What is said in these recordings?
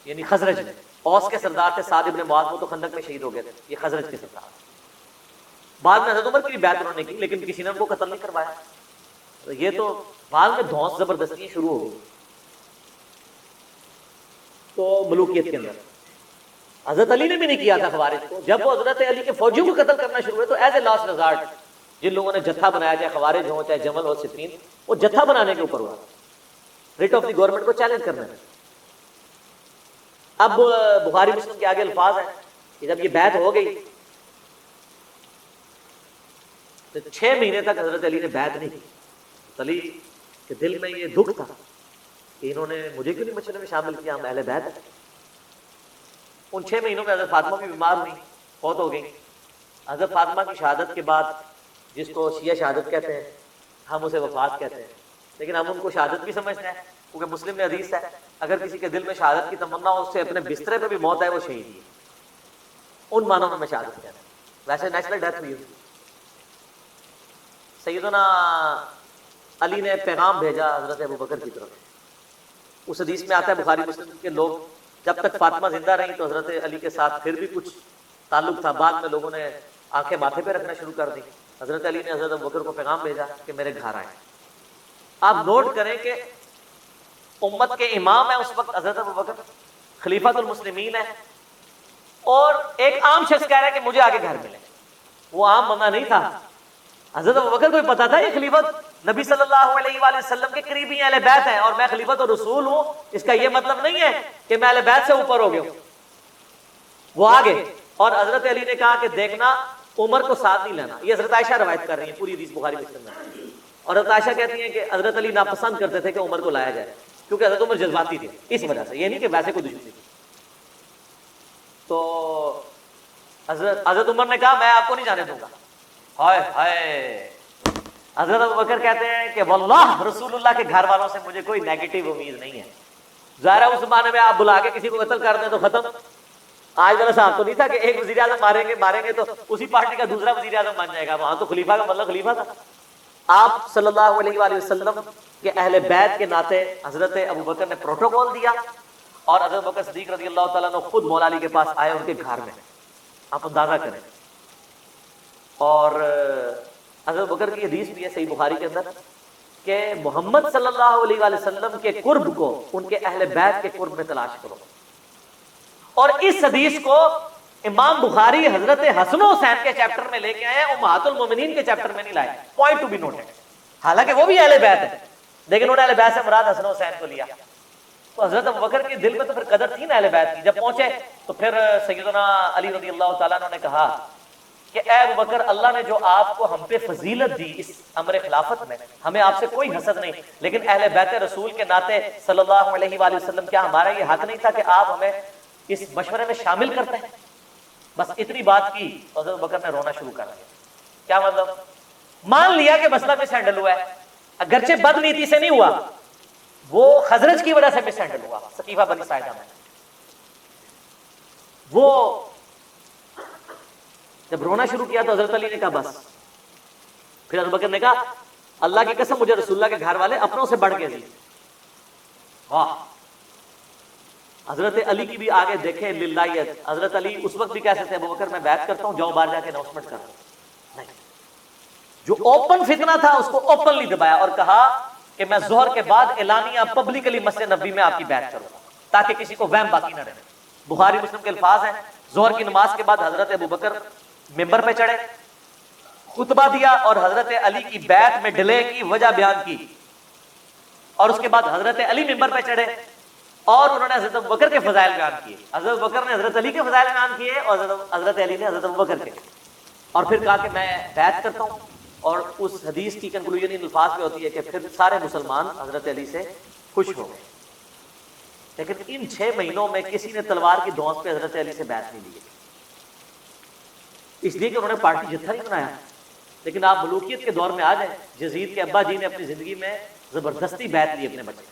یعنی خزرج میں اوس کے سردار تھے سعد ابن معاذ، وہ تو خندق میں شہید ہو گئے تھے، یہ خزرج کے سردار۔ بعد میں حضرت عمر کی بھی بیعت انہوں نے کی، لیکن کسی نے ان کو قتل نہیں کروایا۔ یہ تو بعد میں دھونس زبردستی شروع ہو گئی تو ملوکیت کے اندر۔ حضرت علی نے بھی نہیں کیا تھا خوارج کو، جب وہ حضرت علی کے فوجیوں کو قتل کرنا شروع ہوئے تو ایز اے لاسٹ ریزارٹ جن لوگوں نے جتھا بنایا، چاہے خوارج ہو چاہے جمل ہو صفین، وہ جتھا بنانے کے اوپر ہوا، ریٹ آف دی گورنمنٹ کو چیلنج کرنا ہے۔ اب بخاری مسلم کے آگے الفاظ ہیں کہ جب یہ بیعت ہو گئی تو 6 مہینے تک حضرت علی نے بیعت نہیں کی۔ علی کے دل میں یہ دکھ تھا کہ انہوں نے مجھے کیوں نہیں مشورے میں شامل کیا، ہم اہل بیعت ہیں۔ ان 6 مہینوں میں حضرت فاطمہ بھی بیمار ہوئی، فوت ہو گئی۔ حضرت فاطمہ کی شہادت کے بعد، جس کو شیعہ شہادت کہتے ہیں، ہم اسے وفات کہتے ہیں، لیکن ہم ان کو شہادت بھی سمجھتے ہیں کیونکہ مسلم میں حدیث ہے اگر کسی کے دل میں شہادت کی تمنا ہو، اس سے اپنے بسترے پہ بھی موت ہے وہ شہید ہی ہے۔ ان معنوں میں شہادت کہتے ہیں، ویسے نیچرل ڈیتھ ہوئی ہوئی۔ سیدنا علی نے پیغام بھیجا حضرت ابوبکر کی طرف۔ اس حدیث میں آتا ہے بخاری مسلم کے لوگ جب تک فاطمہ زندہ رہی تو حضرت علی کے ساتھ پھر بھی کچھ تعلق تھا، بعد میں لوگوں نے آنکھیں ماتھے پہ رکھنا شروع کر دی۔ حضرت علی نے حضرت ابوبکر کو پیغام بھیجا کہ میرے گھر آئے۔ آپ نوٹ کریں کہ امت کے امام ہیں اس وقت حضرت ابوبکر، خلیفۃ المسلمین ہے، اور ایک عام شخص کہہ رہا ہے کہ مجھے آگے گھر ملے۔ وہ عام بندہ نہیں تھا، حضرت ابوبکر کو پتا تھا یہ خلیفت نبی صلی اللہ علیہ وآلہ وسلم کے قریبی اہل بیت ہیں اور میں خلیفت اور رسول ہوں، اس کا یہ مطلب نہیں ہے کہ میں اہل بیت سے اوپر ہو گیا ہوں۔ وہ آگے، اور حضرت علی نے کہا کہ دیکھنا عمر کو ساتھ نہیں لینا۔ یہ حضرت عائشہ روایت کر رہی ہیں، پوری حدیث بخاری مسلم میں، اور حضرت عائشہ کہتی ہیں کہ حضرت علی ناپسند کرتے تھے کہ عمر کو لایا جائے کیونکہ حضرت عمر جذباتی تھے، اس وجہ سے، یہ نہیں کہ ویسے کوئی دشمنی تھی۔ تو حضرت عمر نے کہا میں آپ کو نہیں جانے دوں گا۔ ہائے ہائے، حضرت ابوبکر کہتے ہیں کہ واللہ رسول اللہ کے گھر والوں سے مجھے کوئی نیگیٹو امید نہیں ہے۔ ظاہر ہے اس زمانے میں آپ بلا کے کسی کو قتل کر دیں تو ختم۔ آج والا صاحب تو نہیں تھا کہ ایک وزیر اعظم ماریں گے تو اسی پارٹی کا دوسرا وزیر اعظم بن جائے گا، وہاں تو خلیفہ کا مطلب خلیفہ تھا۔ آپ صلی اللہ علیہ وآلہ وسلم کے اہل بیت کے ناطے حضرت ابوبکر نے پروٹوکول دیا، اور حضرت ابوبکر صدیق رضی اللہ تعالیٰ عنہ خود مولا علی کے پاس آئے ان کے گھر میں، آپ اندازہ کریں۔ اور حضرت ابوبکر کی حدیث بھی ہے صحیح بخاری کے اندر کہ محمد صلی اللہ علیہ وآلہ وسلم کے قرب کو ان کے اہل بیت کے قرب میں تلاش کرو۔ اور اس حدیث کو امام بخاری حضرت حسن و حسین کے چیپٹر میں لے کے آئے ہیں، امہات المومنین کے چیپٹر میں نہیں لائے۔ پوائنٹ ٹو بی نوٹڈ، حالانکہ وہ بھی اہل بیت ہے لیکن انہوں نے اہل بیت سے مراد حسن و حسین کو لیا۔ تو حضرت ابوبکر کے دل میں تو پھر قدر تھی نا اہل بیت کی۔ جب پہنچے تو پھر سیدنا علی رضی اللہ تعالیٰ عنہ نے کہا کہ اے ابوبکر، اللہ نے جو آپ کو ہم پہ فضیلت دی اس امر خلافت میں، ہمیں آپ سے کوئی حسد نہیں، لیکن اہل بیت رسول کے ناطے صلی اللہ علیہ وآلہ وسلم کیا ہمارا یہ حق نہیں تھا کہ آپ ہمیں اس مشورے میں شامل کرتے ہیں؟ بس اتنی بات کی، حضرت ابوبکر نے رونا شروع کر دیا۔ کیا مطلب؟ مان لیا کہ مسئلہ مس ہینڈل ہوا ہے، اگرچہ بد نیتی سے نہیں ہوا، وہ خزرج کی وجہ سے مس ہینڈل ہوا، سقیفہ بنی ساعدہ میں۔ وہ جب رونا شروع کیا تو حضرت علی نے کہا بس۔ پھر حضرت بکر نے کہا اللہ کی قسم مجھے رسول اللہ کے گھر والے اپنوں سے بڑھ کے دی۔ واہ، حضرت علی کی بھی آگے دیکھیں للہیت۔ حضرت علی اس وقت بھی کہہ سکتے ہیں ابوبکر میں بیعت کرتا ہوں، جاؤ باہر جا کے اناؤنسمنٹ کر دو، نہیں، جو اوپن فتنہ تھا اس کو اوپنلی دبایا اور کہا کہ میں ظہر کے بعد اعلانیہ پبلکلی مسجد نبوی میں آپ کی بیعت کروں گا تاکہ کسی کو وہم باقی نہ رہے۔ بخاری مسلم کے الفاظ ہیں، ظہر کی نماز کے بعد حضرت ابوبکر ممبر پہ چڑھے، خطبہ دیا اور حضرت علی کی بیعت میں ڈیلے کی وجہ بیان کی، اور اس کے بعد حضرت علی ممبر پہ چڑھے اور انہوں نے حضرت ابوبکر کے فضائل بیان کیے۔ حضرت ابوبکر نے حضرت علی کے فضائل بیان کیے اور حضرت علی نے حضرت ابوبکر کے، اور پھر کہا کہ میں بیعت کرتا ہوں۔ اور اس حدیث کی کنکلوژن ان الفاظ پہ ہوتی ہے کہ پھر سارے مسلمان حضرت علی سے خوش ہو گئے۔ لیکن ان 6 مہینوں میں کسی نے تلوار کی دھونس پہ حضرت علی سے بیعت نہیں لی، اس لیے کہ انہوں نے پارٹی جتھا نہیں بنایا۔ لیکن آپ ملوکیت کے دور میں آ جائیں، یزید کے ابا جی نے اپنی زندگی میں زبردستی بیعت لی اپنے بچے،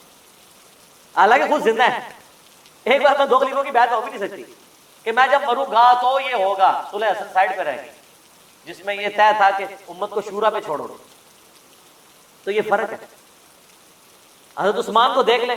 حالانکہ خود زندہ ہے۔ ایک بار میں 2 خلیفوں کی بیعت ہو بھی نہیں سکتی کہ میں جب مروں گا تو یہ ہوگا، صلح حسن سائڈ پہ رہے گی، جس میں یہ طے تھا کہ امت کو شورا پہ چھوڑو۔ تو یہ فرق ہے۔ حضرت عثمان کو دیکھ لیں،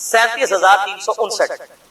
37,359,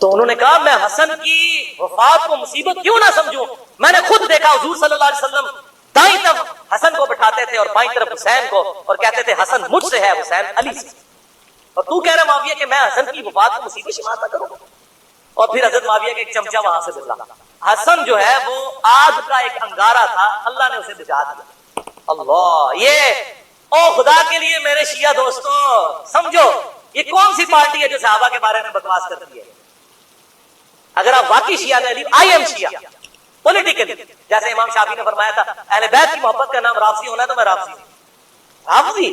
تو انہوں نے کہا میں حسن کی وفات کو مصیبت کیوں نہ سمجھوں، میں نے خود دیکھا حضور صلی اللہ علیہ وسلم دائیں طرف حسن کو بٹھاتے تھے اور بائیں طرف حسین کو، اور کہتے تھے حسن مجھ سے ہے، حسین علی سے، اور تو کہہ رہا معاویہ کہ میں حسن کی وفات کو مصیبت شمار نہ کروں۔ اور پھر حضرت معاویہ کا ایک چمچہ وہاں سے گزرا، حسن جو ہے وہ آگ کا ایک انگارہ تھا، اللہ نے اسے بجھا دیا۔ اللہ، یہ او خدا کے لیے میرے شیعہ دوستو سمجھو، یہ کون سی پارٹی ہے جو صحابہ کے بارے میں بکواس کرتی ہے؟ اگر آپ واقعی شیعہ ہیں، آئی ایم شیعہ پولیٹیکلی، جیسے امام شافعی نے فرمایا تھا اہل بیت کی محبت کا نام رافضی ہونا ہے، تو میں رافضی ہوں۔ رافضی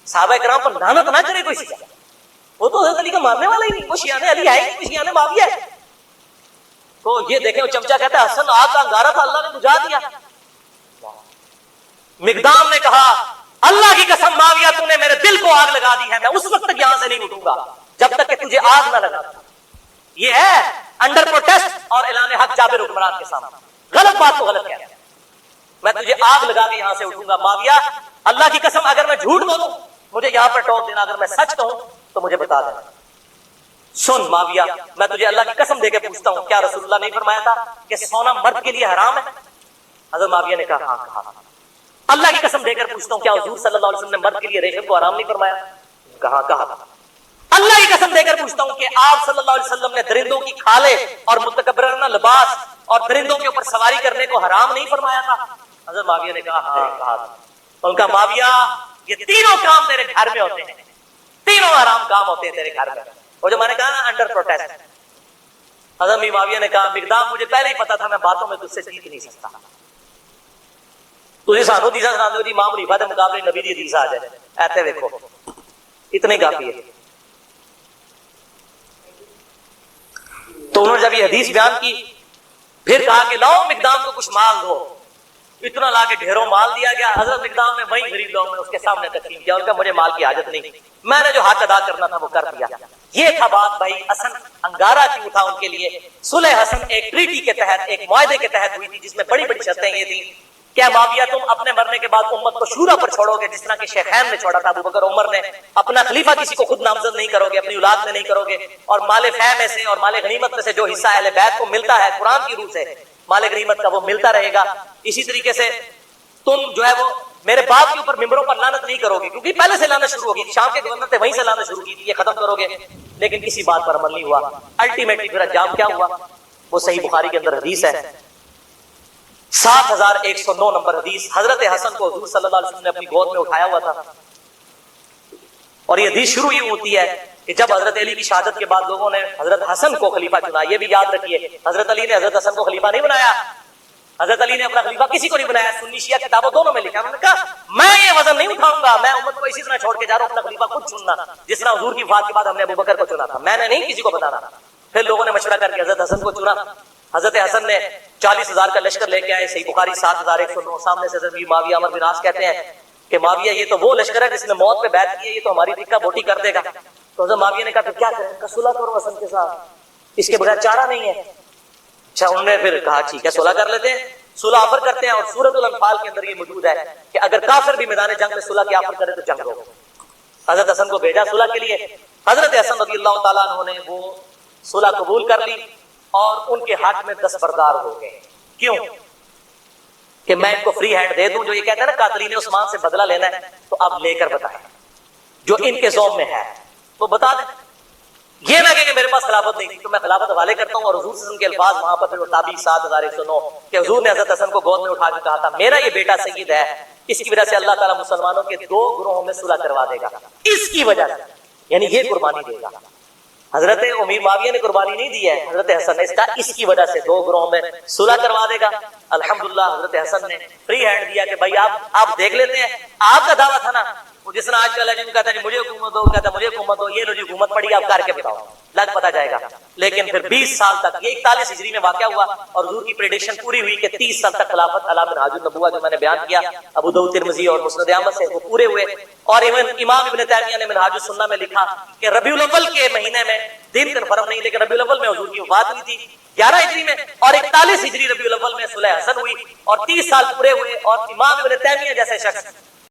صحابہ کرام پر لعنت نہ کرے کوئی شیعہ، وہ تو حضرت علی کا ماننے والا ہی نہیں، وہ شیعہ علی ہے ہی، شیعہ معاویہ ہے۔ تو یہ دیکھیں وہ چمچہ کہتا ہے حسن آگ کا انگارہ تھا، اللہ نے بجھا دیا۔ مقدام نے کہا اللہ کی قسم معاویہ تو نے میرے دل کو آگ لگا دی ہے، میں اس وقت تک یہاں سے نہیں اٹھوں گا جب تک کہ تجھے آگ نہ لگا۔ یہ ہے انڈر پروٹیسٹ اور اعلان حق جابر حکمران کے سامنے، غلط بات کو غلط کہتا ہے، میں تجھے آگ لگا کے یہاں سے اٹھوں گا۔ معاویہ اللہ کی قسم اگر میں جھوٹ بولوں مجھے یہاں پر ٹوک دینا، اگر میں سچ کہوں تو مجھے بتا دینا۔ سن معاویہ، میں تجھے اللہ کی قسم دے کے پوچھتا ہوں، کیا رسول اللہ نہیں فرمایا تھا کہ سونا مرد کے لیے حرام ہے؟ حضرت معاویہ نے کہا ہاں کہا۔ اللہ کی قسم دے کر پوچھتا ہوں، کیا حضور صلی اللہ علیہ وسلم نے مرد کے لیے ریشم کو حرام نہیں فرمایا؟ کہا۔ اللہ کی قسم دے کر پوچھتا ہوں کہ آپ صلی اللہ علیہ وسلم نے درندوں کی کھالیں اور متکبرانہ لباس اور درندوں کے اوپر سواری کرنے کو حرام نہیں فرمایا تھا؟ حضرت معاویہ نے کہا ہاں کہا۔ ان کا معاویہ یہ تینوں کام تیرے گھر میں ہوتے ہیں، تینوں حرام کام ہوتے ہیں تیرے گھر میں، اور جو میں نے کہا نا انڈر پروٹیسٹ۔ حضرت معاویہ نے کہا مقدام مجھے پہلے ہی پتا تھا میں باتوں میں تجھ سے جیت نہیں سکتا، تجھے سانو دیسا سنا دو جی امام حنیفہ کے مقابلے نبی دی حدیث آ جائے، ایسے دیکھو اتنے کافی ہے۔ تو انہوں نے جب یہ حدیث بیان کی پھر کہا کہ لاؤ مقدام کو کچھ مال دو، اتنا لا کے ڈھیروں مال دیا گیا۔ حضرت مقدام نے وہیں غریب لوگوں نے اس کے سامنے تقسیم کیا، ان کا مجھے مال کی حاجت نہیں، میں نے جو حق ادا کرنا تھا وہ کر دیا۔ یہ تھا بات بھائی، حسن انگارہ کیوں تھا ان کے لیے؟ صلح حسن ایک ٹریٹی کے تحت، ایک معاہدے کے تحت ہوئی تھی جس میں بڑی بڑی شرطیں یہ تھیں، کیا معاویہ تم اپنے مرنے کے بعد امت کو شورا پر چھوڑو گے جس طرح کہ شیخین نے چھوڑا تھا ابو بکر عمر نے، اپنا خلیفہ کسی کو خود نامزد نہیں کرو گے، اپنی اولاد میں نہیں کرو گے، اور مال فے میں سے اور مال غنیمت میں سے جو حصہ اہل بیت کو ملتا ہے قرآن کی روح سے مال غنیمت کا وہ ملتا رہے گا۔ اسی طریقے سے تم جو ہے وہ میرے باپ کے اوپر ممبروں پر لعنت نہیں کرو گے، کیونکہ پہلے سے لعنت شروع ہوگی، شام کے گورنر تھے وہیں سے لعنت شروع کی تھی، یہ ختم کرو گے، لیکن کسی بات پر عمل نہیں ہوا۔ الٹیمیٹلی پھر انجام کیا ہوا؟ وہ صحیح بخاری کے اندر حدیث ہے 7109 نمبر حدیث، حضرت حسن کو حضور صلی اللہ علیہ وسلم نے اپنی گود میں اٹھایا ہوا تھا، اور یہ حدیث شروع ہی ہوتی ہے کہ جب حضرت علی کی شہادت کے بعد لوگوں نے حضرت حسن کو خلیفہ چنا۔ یہ بھی یاد رکھیے حضرت علی نے حضرت حسن کو خلیفہ نہیں بنایا، حضرت علی نے اپنا خلیفہ کسی کو نہیں بنایا، سنی شیعہ کتابوں دونوں میں لکھا، انہوں نے کہا میں یہ وزن نہیں اٹھاؤں گا، میں امت کو اسی طرح چھوڑ کے جا رہا ہوں، اپنا خلیفہ خود چننا، جس طرح حضور کی وفات کے بعد ہم نے ابو بکر کو چنا تھا، میں نے نہیں کسی کو بتانا۔ پھر لوگوں نے مشورہ کر کے حضرت حسن کو چنا۔ حضرت حسن نے 40,000 کا لشکر لے کے آئے، صحیح بخاری 7109، سامنے سے حضرت معاویہ عمر بن عاص کہتے ہیں کہ معاویہ یہ تو وہ لشکر ہے جس نے موت پہ بیعت کی ہے، یہ تو ہماری ٹکا بوٹی کر دے گا۔ تو حضرت معاویہ نے کہا پھر کیا کریں؟ کہ صلح کرو حسن کے ساتھ، اس کے بغیر چارہ نہیں ہے۔ اچھا انہوں نے پھر کہا ٹھیک ہے صلح کر لیتے ہیں، صلح آفر کرتے ہیں، اور سورۃ الانفال کے اندر یہ موجود ہے کہ اگر کافر بھی میدان جنگ میں صلح کی آفر کرے تو جنگ ہو۔ حضرت حسن کو بھیجا صلح کے لیے، حضرت حسن رضی اللہ تعالیٰ عنہ نے وہ صلح قبول کر لی اور ان کے حق میں دستبردار ہو گئے۔ کیوں؟ کہ میں ان کو فری ہینڈ دے دوں، جو یہ کہتے ہیں نا قاتلین عثمان سے بدلہ لینا ہے، تو اب لے کر بتائیں جو ان کے ذوم میں ہے تو بتا دیں، یہ نہ کہ میرے پاس خلافت نہیں تھی تو میں خلافت حوالے کرتا ہوں۔ اور حضور صلی اللہ علیہ وسلم کے الفاظ وہاں پر پھر تابعی 7109 کہ حضور نے حضرت حسن کو گود میں اٹھا کے کہا تھا میرا یہ بیٹا سید ہے، اس کی وجہ سے اللہ تعالیٰ مسلمانوں کے 2 گروہوں میں صلح کروا دے گا، اس کی وجہ سے، یعنی یہ قربانی دے گا۔ حضرت امیر معاویہ نے قربانی نہیں دی ہے، حضرت حسن نے اس کی وجہ سے 2 گروہوں میں صلح کروا دے گا۔ الحمدللہ حضرت حسن نے فری ہینڈ دیا کہ بھائی آپ دیکھ لیتے ہیں، آپ کا دعویٰ تھا نا، وہ جس طرح آج کل ہے جن کہتا ہے مجھے حکومت دو، کہتا ہے مجھے حکومت دو، یہ لو جی حکومت پڑی آپ کر کے بتاؤ، لگ پتا جائے گا۔ لیکن پھر 20 سال تک، یہ 41 ہجری میں واقعہ ہوا اور حضور کی پریڈکشن پوری ہوئی کہ 30 سال تک خلافت علی منہاج النبوہ جو میں نے بیان کیا ابو داؤد ترمذی اور مسند احمد سے، وہ پورے ہوئے۔ اور ایون امام ابن تیمیہ نے منہاج السنہ میں لکھا کہ ربیع الاول کے مہینے میں دن کنفرم نہیں لیکن ربیع الاول میں حضور کی وفات ہوئی تھی 11 ہجری میں، اور 41 ہجری ربیع الاول میں صلح حسن ہوئی اور 30 سال پورے ہوئے، اور امام ابن تیمیہ جیسے شخص